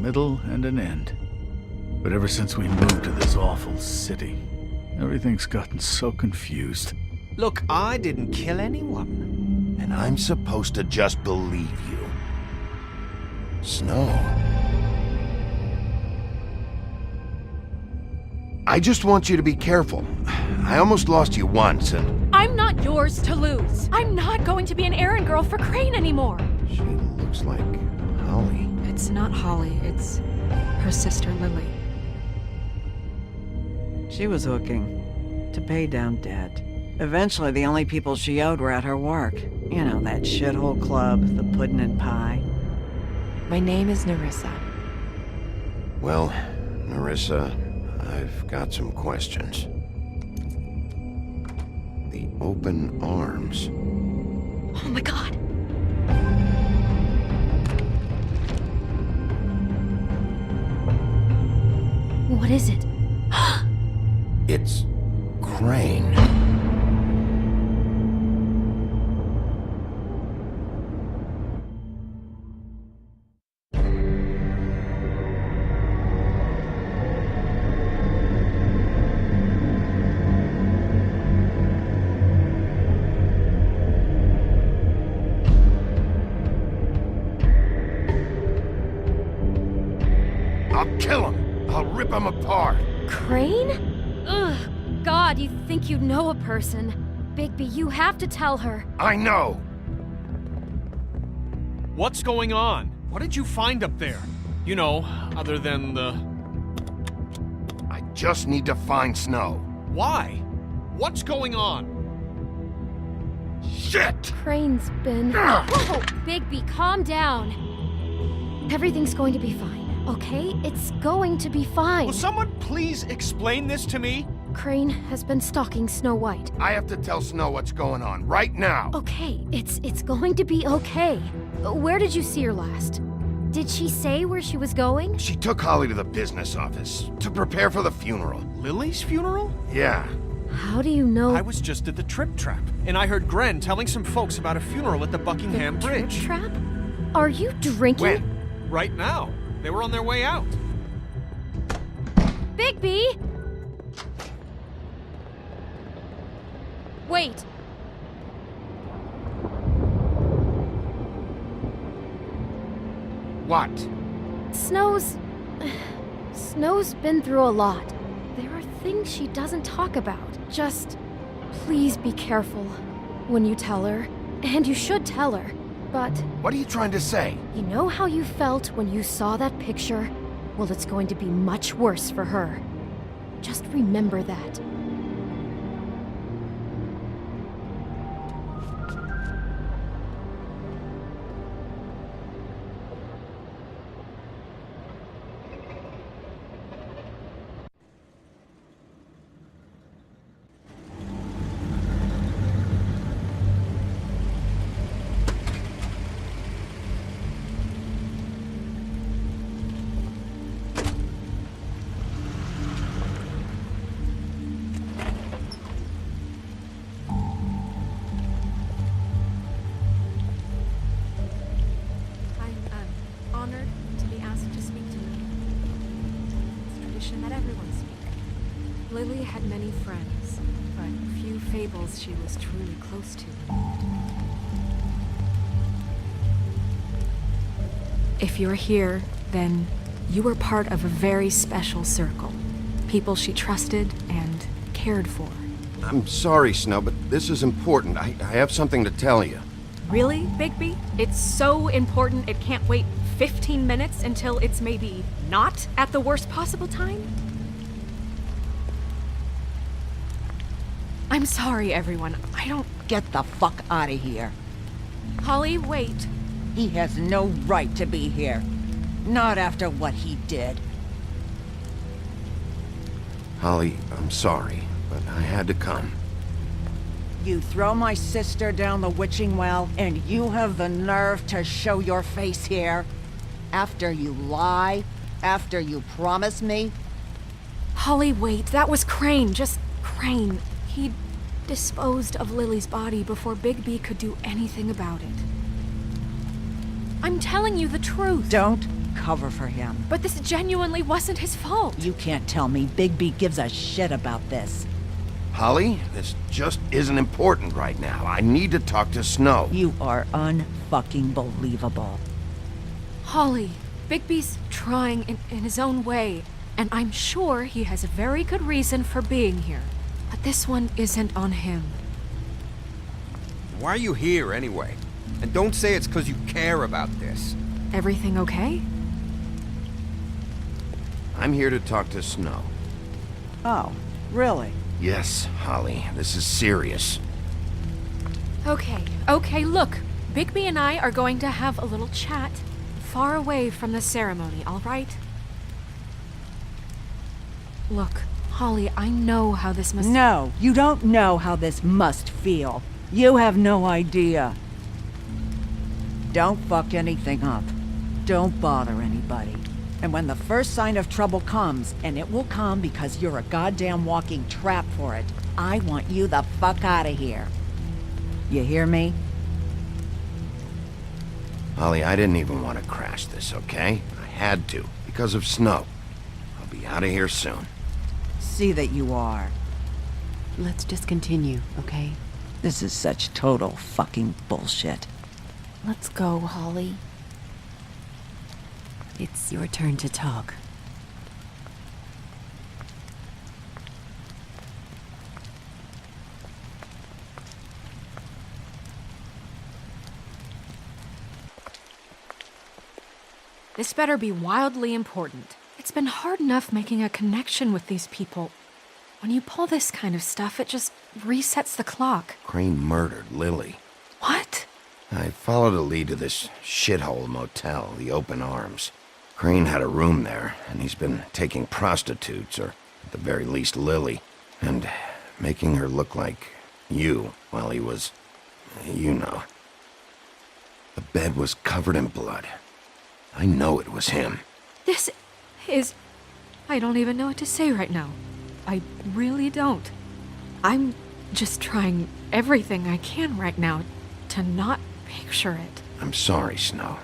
middle, and an end. But ever since we moved to this awful city, everything's gotten so confused. Look, I didn't kill anyone. And I'm supposed to just believe you. Snow. I just want you to be careful. I almost lost you once, and... I'm not yours to lose. I'm not going to be an errand girl for Crane anymore. She looks like Holly. It's not Holly, it's her sister Lily. She was hooking to pay down debt. Eventually, the only people she owed were at her work. You know, that shithole club, the pudding and pie. My name is Nerissa. Well, Nerissa, I've got some questions. The open arms. Oh my god. What is it? It's Crane. I'll kill him. I'll rip him apart. Crane? Ugh. God, you think you know a person. Bigby, you have to tell her. I know. What's going on? What did you find up there? You know, other than the... I just need to find Snow. Why? What's going on? Shit! Crane's been... Whoa! Bigby, calm down. Everything's going to be fine, okay? It's going to be fine. Will someone please explain this to me? Crane has been stalking Snow White. I have to tell Snow what's going on right now. Okay, it's going to be okay. Where did you see her last? Did she say where she was going? She took Holly to the business office to prepare for the funeral. Lily's funeral? Yeah. How do you know? I was just at the Trip Trap, and I heard Gren telling some folks about a funeral at the Buckingham the Bridge. Trip Trap? Are you drinking? When? Right now. They were on their way out. Bigby! Wait. What? Snow's been through a lot. There are things she doesn't talk about. Just please be careful when you tell her. And you should tell her. But What are you trying to say? you know how you felt when you saw that picture? Well, it's going to be much worse for her. Just remember that. Honored to be asked to speak to you. It's tradition that everyone speak. Lily had many friends, but few fables she was truly close to. If you're here, then you were part of a very special circle. People she trusted and cared for. I'm sorry, Snow, but this is important. I have something to tell you. Really, Bigby? It's so important it can't wait 15 minutes until it's maybe not at the worst possible time? I'm sorry, everyone. I don't... Get the fuck out of here. Holly, wait. He has no right to be here. Not after what he did. Holly, I'm sorry, but I had to come. You throw my sister down the witching well, and you have the nerve to show your face here? After you lie? After you promise me? Holly, wait. That was Crane. Just Crane. He disposed of Lily's body before Bigby could do anything about it. I'm telling you the truth. Don't cover for him. But this genuinely wasn't his fault. You can't tell me Bigby gives a shit about this. Holly, this just isn't important right now. I need to talk to Snow. You are unfucking believable. Holly, Bigby's trying in his own way, and I'm sure he has a very good reason for being here. But this one isn't on him. Why are you here, anyway? And don't say it's because you care about this. Everything okay? I'm here to talk to Snow. Oh, really? Yes, Holly, this is serious. Okay, look. Bigby and I are going to have a little chat far away from the ceremony, all right? Look, Holly, I know how this must... No, you don't know how this must feel. You have no idea. Don't fuck anything up. Don't bother anybody. And when the first sign of trouble comes, and it will come because you're a goddamn walking trap for it, I want you the fuck out of here. You hear me? Holly, I didn't even want to crash this, okay? I had to, because of Snow. I'll be out of here soon. See that you are. Let's just continue, okay? This is such total fucking bullshit. Let's go, Holly. It's your turn to talk. This better be wildly important. It's been hard enough making a connection with these people. When you pull this kind of stuff, it just resets the clock. Crane murdered Lily. What? I followed a lead to this shithole motel, the Open Arms. Crane had a room there, and he's been taking prostitutes, or at the very least Lily, and making her look like you while he was, you know. The bed was covered in blood. I know it was him. This is... I don't even know what to say right now. I really don't. I'm just trying everything I can right now to not picture it. I'm sorry, Snow.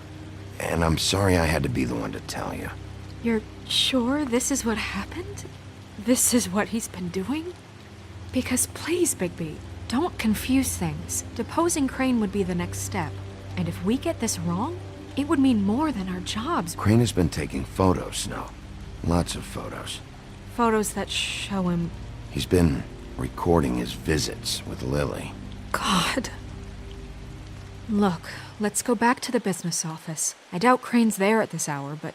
And I'm sorry I had to be the one to tell you. You're sure this is what happened? This is what he's been doing? Because please, Bigby, don't confuse things. Deposing Crane would be the next step. And if we get this wrong, it would mean more than our jobs. Crane has been taking photos, Snow. Lots of photos. Photos that show him... He's been recording his visits with Lily. God. Look, let's go back to the business office. I doubt Crane's there at this hour, but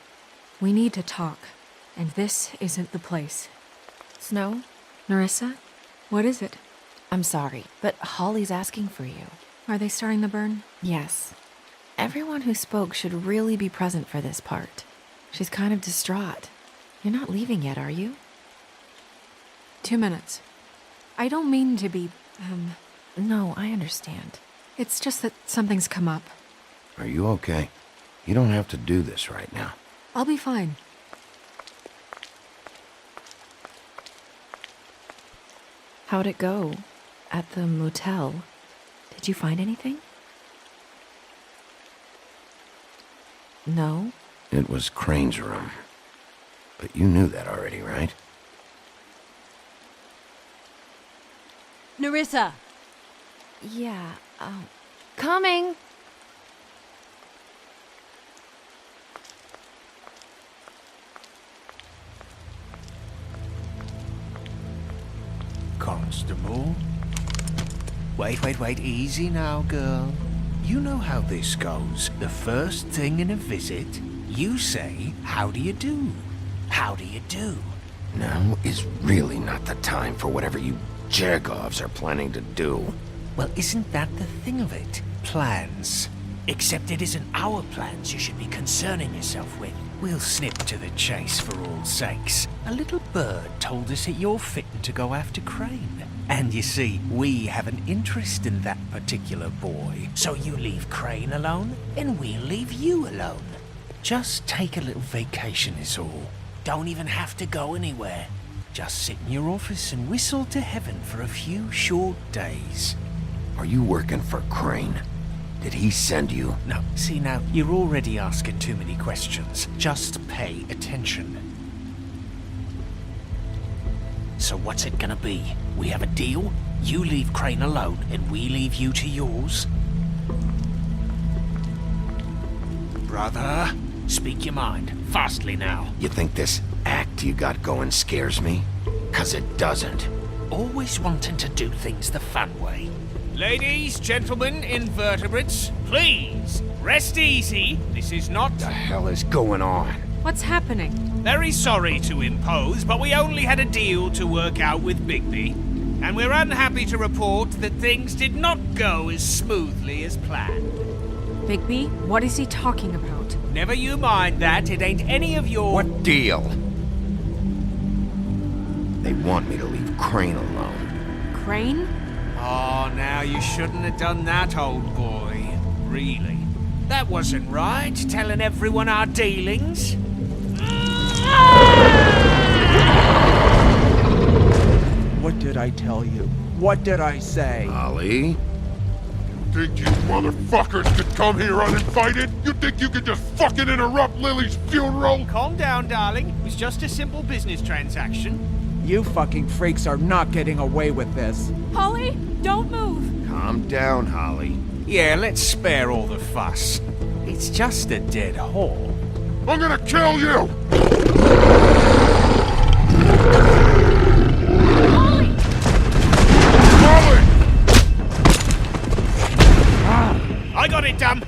we need to talk. And this isn't the place. Snow? Nerissa? What is it? I'm sorry, but Holly's asking for you. Are they starting the burn? Yes. Everyone who spoke should really be present for this part. She's kind of distraught. You're not leaving yet, are you? 2 minutes. I don't mean to be, No, I understand. It's just that something's come up. Are you okay? You don't have to do this right now. I'll be fine. How'd it go? At the motel? Did you find anything? No? It was Crane's room. But you knew that already, right? Nerissa! Yeah, coming! Constable? Wait, easy now, girl. You know how this goes. The first thing in a visit, you say, how do you do? How do you do? Now is really not the time for whatever you Jergovs are planning to do. Well, isn't that the thing of it? Plans. Except it isn't our plans you should be concerning yourself with. We'll snip to the chase for all sakes. A little bird told us that you're fitting to go after Crane. And you see, we have an interest in that particular boy. So you leave Crane alone, and we'll leave you alone. Just take a little vacation is all. Don't even have to go anywhere. Just sit in your office and whistle to heaven for a few short days. Are you working for Crane? Did he send you? No, see now, you're already asking too many questions. Just pay attention. So what's it gonna be? We have a deal? You leave Crane alone, and we leave you to yours? Brother, speak your mind. Fastly now. You think this act you got going scares me? 'Cause it doesn't. Always wanting to do things the fun way. Ladies, gentlemen, invertebrates, please, rest easy. This is not... What the hell is going on? What's happening? Very sorry to impose, but we only had a deal to work out with Bigby. And we're unhappy to report that things did not go as smoothly as planned. Bigby, what is he talking about? Never you mind that, it ain't any of your... What deal? They want me to leave Crane alone. Crane? Oh, now you shouldn't have done that, old boy. Really. That wasn't right, telling everyone our dealings. What did I tell you? What did I say? Ollie? Think you motherfuckers could come here uninvited? You think you could just fucking interrupt Lily's funeral? Calm down, darling. It was just a simple business transaction. You fucking freaks are not getting away with this. Holly, don't move! Calm down, Holly. Yeah, let's spare all the fuss. It's just a dead hole. I'm gonna kill you! Holly! Molly! I got it, dumb.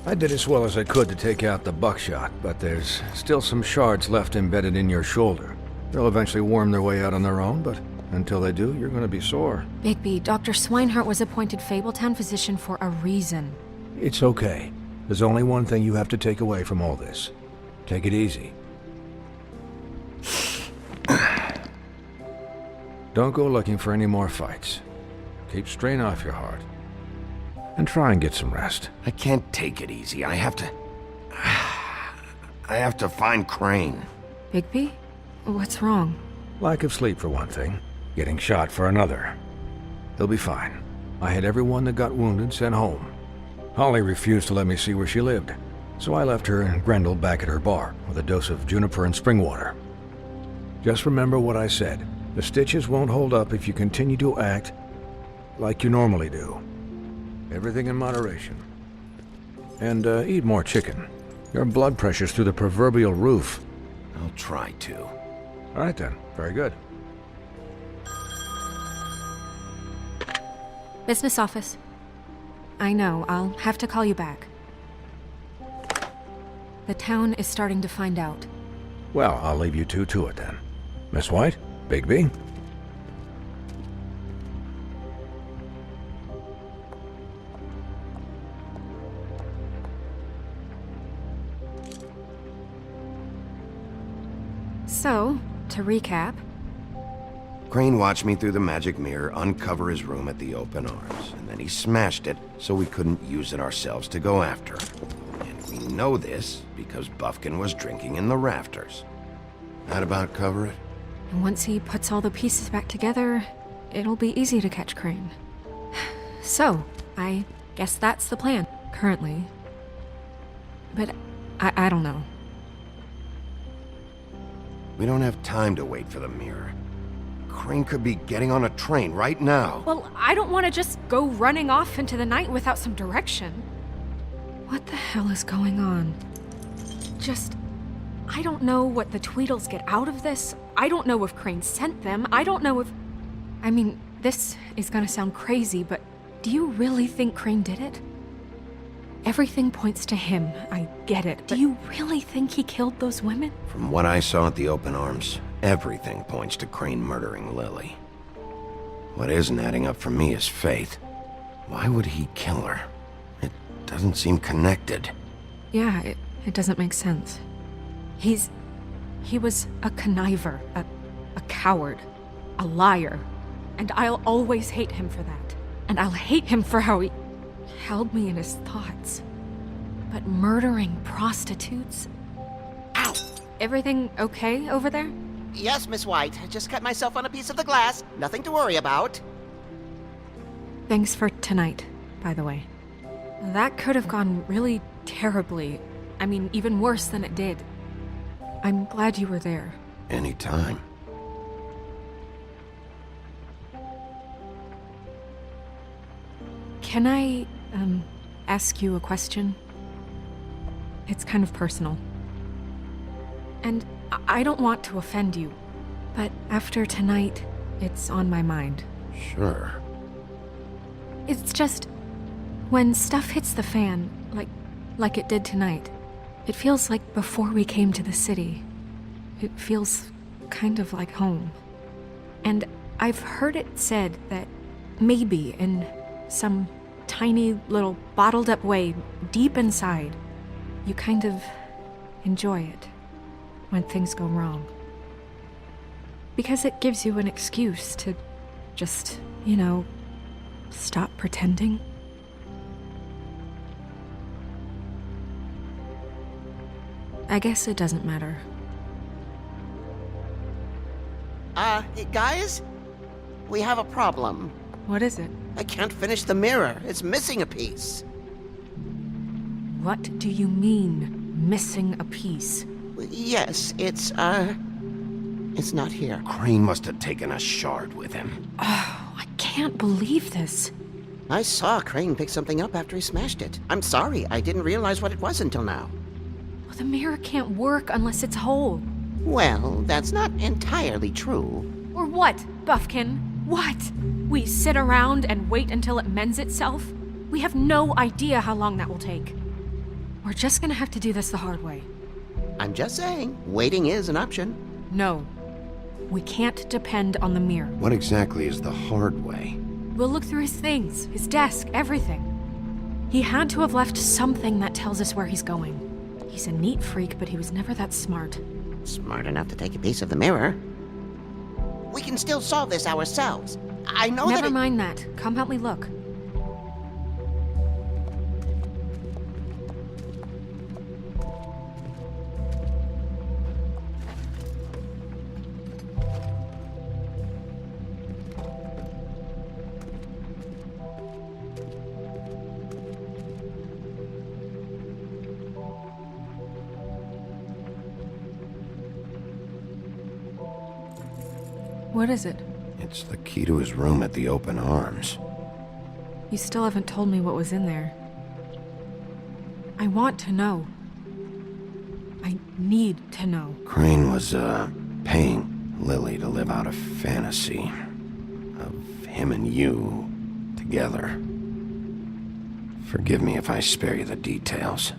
I did as well as I could to take out the buckshot, but there's still some shards left embedded in your shoulder. They'll eventually worm their way out on their own, but until they do, you're gonna be sore. Bigby, Dr. Swinehart was appointed Fabletown physician for a reason. It's okay. There's only one thing you have to take away from all this. Take it easy. Don't go looking for any more fights. Keep strain off your heart. And try and get some rest. I can't take it easy. I have to find Crane. Bigby? What's wrong? Lack of sleep for one thing. Getting shot for another. He'll be fine. I had everyone that got wounded sent home. Holly refused to let me see where she lived, so I left her and Grendel back at her bar with a dose of juniper and spring water. Just remember what I said. The stitches won't hold up if you continue to act like you normally do. Everything in moderation. And eat more chicken. Your blood pressure's through the proverbial roof. I'll try to. All right then. Very good. Business office. I know, I'll have to call you back. The town is starting to find out. Well, I'll leave you two to it then. Miss White? Bigby? So, to recap, Crane watched me through the magic mirror uncover his room at the open arms, and then he smashed it so we couldn't use it ourselves to go after him. And we know this because Buffkin was drinking in the rafters. That about cover it? And once he puts all the pieces back together, it'll be easy to catch Crane. So, I guess that's the plan, currently. But I don't know. We don't have time to wait for the mirror. Crane could be getting on a train right now. Well, I don't want to just go running off into the night without some direction. What the hell is going on? I don't know what the Tweedles get out of this. I don't know if Crane sent them. I don't know if... I mean, this is gonna sound crazy, but do you really think Crane did it? Everything points to him, I get it. Do you really think he killed those women? From what I saw at the open arms, everything points to Crane murdering Lily. What isn't adding up for me is Faith. Why would he kill her? It doesn't seem connected. Yeah, it doesn't make sense. He was a conniver, a coward, a liar. And I'll always hate him for that. And I'll hate him for how he held me in his thoughts. But murdering prostitutes? Ow! Everything okay over there? Yes, Miss White. I just cut myself on a piece of the glass. Nothing to worry about. Thanks for tonight, by the way. That could have gone really terribly. I mean, even worse than it did. I'm glad you were there. Anytime. Can I, ask you a question? It's kind of personal. And I don't want to offend you, but after tonight, it's on my mind. Sure. It's just, when stuff hits the fan, like it did tonight, it feels like before we came to the city. It feels kind of like home. And I've heard it said that maybe in some tiny little bottled up way deep inside, you kind of enjoy it when things go wrong. Because it gives you an excuse to just, stop pretending. I guess it doesn't matter. Guys? We have a problem. What is it? I can't finish the mirror. It's missing a piece. What do you mean, missing a piece? Yes, it's not here. Crane must have taken a shard with him. Oh, I can't believe this. I saw Crane pick something up after he smashed it. I'm sorry, I didn't realize what it was until now. Well, the mirror can't work unless it's whole. Well, that's not entirely true. Or what, Buffkin? What? We sit around and wait until it mends itself? We have no idea how long that will take. We're just gonna have to do this the hard way. I'm just saying, waiting is an option. No. We can't depend on the mirror. What exactly is the hard way? We'll look through his things, his desk, everything. He had to have left something that tells us where he's going. He's a neat freak, but he was never that smart. Smart enough to take a piece of the mirror. We can still solve this ourselves. I know Never mind that. Come help me look. What is it? It's the key to his room at the open arms. You still haven't told me what was in there. I want to know. I need to know. Crane was, paying Lily to live out a fantasy of him and you together. Forgive me if I spare you the details.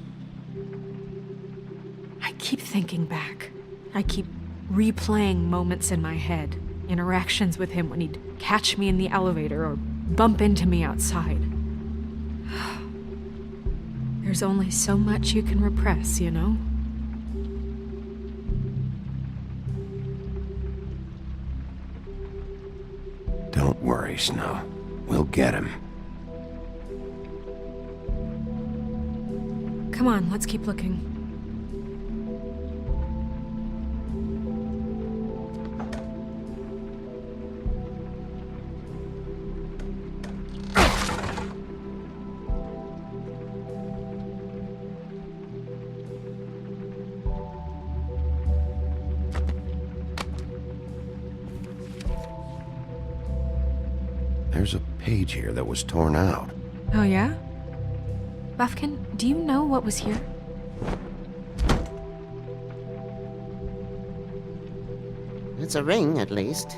I keep thinking back. I keep replaying moments in my head. Interactions with him when he'd catch me in the elevator or bump into me outside. There's only so much you can repress, you know? worry, Snow. We'll get him. Come on, let's keep looking. There's a page here that was torn out. Oh yeah? Buffkin, do you know what was here? It's a ring, at least.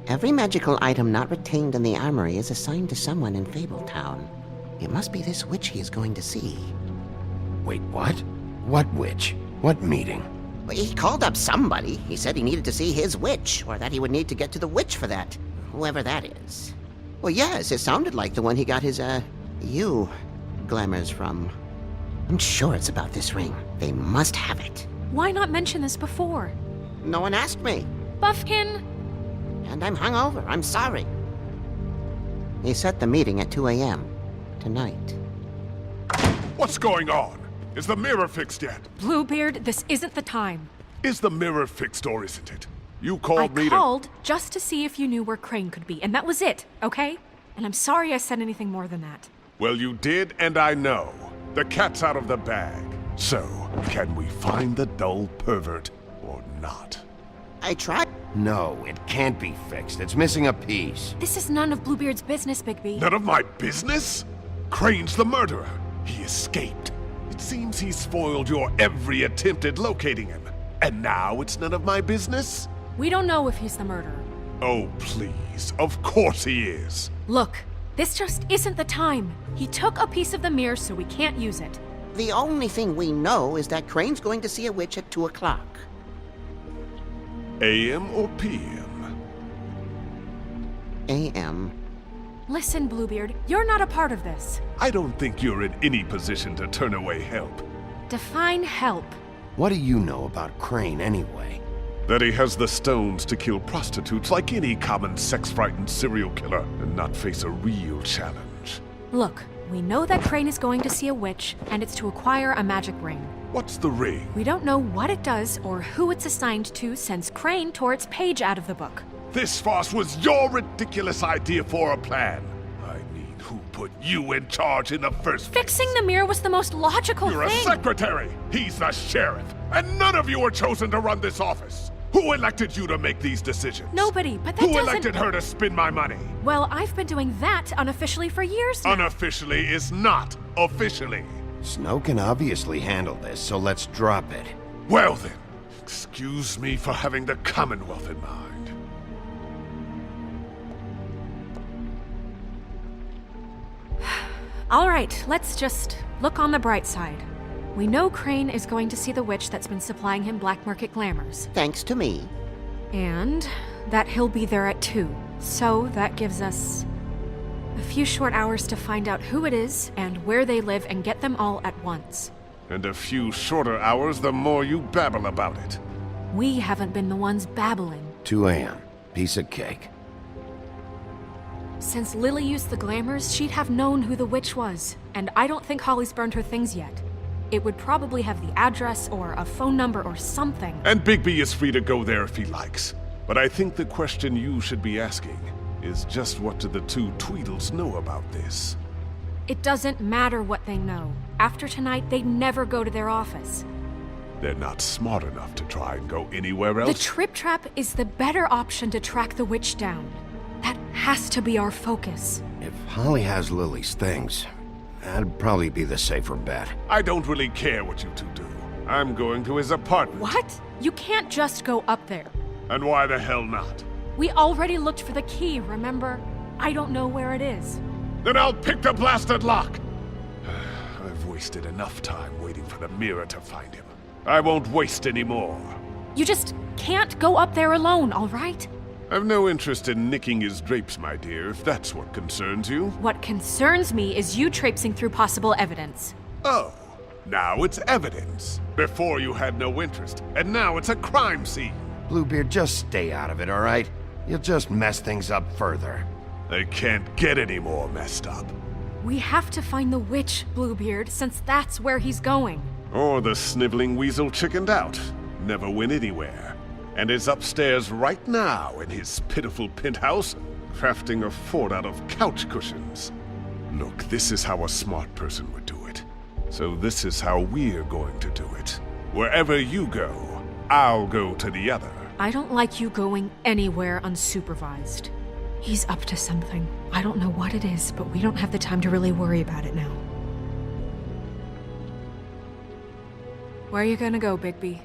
Every magical item not retained in the armory is assigned to someone in Fabletown. It must be this witch he is going to see. Wait, what? What witch? What meeting? Well, he called up somebody. He said he needed to see his witch, or that he would need to get to the witch for that. Whoever that is. Well, yes, it sounded like the one he got his, glamours from. I'm sure it's about this ring. They must have it. Why not mention this before? No one asked me. Buffkin! And I'm hungover. I'm sorry. He set the meeting at 2 a.m. tonight. What's going on? Is the mirror fixed yet? Bluebeard, this isn't the time. Is the mirror fixed or isn't it? You called me I called just to see if you knew where Crane could be, and that was it, okay? And I'm sorry I said anything more than that. Well, you did, and I know. The cat's out of the bag. So, can we find the dull pervert or not? I tried. No, it can't be fixed. It's missing a piece. This is none of Bluebeard's business, Bigby. None of my business? Crane's the murderer. He escaped. It seems he spoiled your every attempt at locating him. And now it's none of my business? We don't know if he's the murderer. Oh, please. Of course he is. Look, this just isn't the time. He took a piece of the mirror, so we can't use it. The only thing we know is that Crane's going to see a witch at 2 o'clock. AM or PM? AM. Listen, Bluebeard, you're not a part of this. I don't think you're in any position to turn away help. Define help. What do you know about Crane, anyway? That he has the stones to kill prostitutes like any common sex-frightened serial killer and not face a real challenge. Look, we know that Crane is going to see a witch, and it's to acquire a magic ring. What's the ring? We don't know what it does or who it's assigned to since Crane tore its page out of the book. This farce was your ridiculous idea for a plan. I mean, who put you in charge in the first place? Fixing the mirror was the most logical You're thing. a secretary! He's the sheriff! And none of you were chosen to run this office! Who elected you to make these decisions? Nobody, but that Who doesn't... elected her to spend my money? Well, I've been doing that unofficially for years now. Unofficially is not officially. Snow can obviously handle this, so let's drop it. Well then, excuse me for having the Commonwealth in mind. All right, let's just look on the bright side. We know Crane is going to see the witch that's been supplying him black market glamours. Thanks to me. And that he'll be there at 2. So that gives us a few short hours to find out who it is and where they live and get them all at once. And a few shorter hours the more you babble about it. We haven't been the ones babbling. 2 a.m. Piece of cake. Since Lily used the glamours, she'd have known who the witch was. And I don't think Holly's burned her things yet. It would probably have the address or a phone number or something. And Bigby is free to go there if he likes. But I think the question you should be asking is just what do the two Tweedles know about this? It doesn't matter what they know. After tonight, they'd never go to their office. They're not smart enough to try and go anywhere else. The Trip Trap is the better option to track the witch down. That has to be our focus. If Holly has Lily's things, that'd probably be the safer bet. I don't really care what you two do. I'm going to his apartment. What? You can't just go up there. And why the hell not? We already looked for the key, remember? I don't know where it is. Then I'll pick the blasted lock! I've wasted enough time waiting for the mirror to find him. I won't waste any more. You just can't go up there alone, all right? I've no interest in nicking his drapes, my dear, if that's what concerns you. What concerns me is you traipsing through possible evidence. Oh, now it's evidence. Before you had no interest, and now it's a crime scene. Bluebeard, just stay out of it, all right? You'll just mess things up further. They can't get any more messed up. We have to find the witch, Bluebeard, since that's where he's going. Or the sniveling weasel chickened out. Never went anywhere. And is upstairs right now in his pitiful penthouse, crafting a fort out of couch cushions. Look, this is how a smart person would do it. So this is how we're going to do it. Wherever you go, I'll go to the other. I don't like you going anywhere unsupervised. He's up to something. I don't know what it is, but we don't have the time to really worry about it now. Where are you gonna go, Bigby?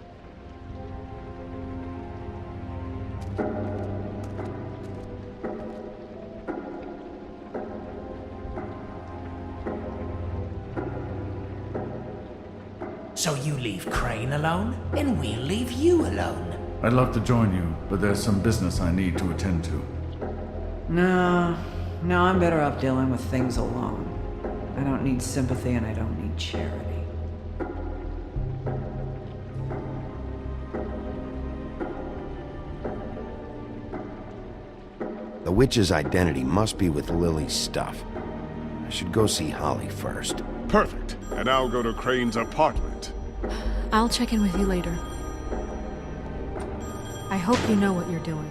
So you leave Crane alone, and we'll leave you alone. I'd love to join you, but there's some business I need to attend to. No, I'm better off dealing with things alone. I don't need sympathy and I don't need charity. The witch's identity must be with Lily's stuff. I should go see Holly first. Perfect. And I'll go to Crane's apartment. I'll check in with you later. I hope you know what you're doing.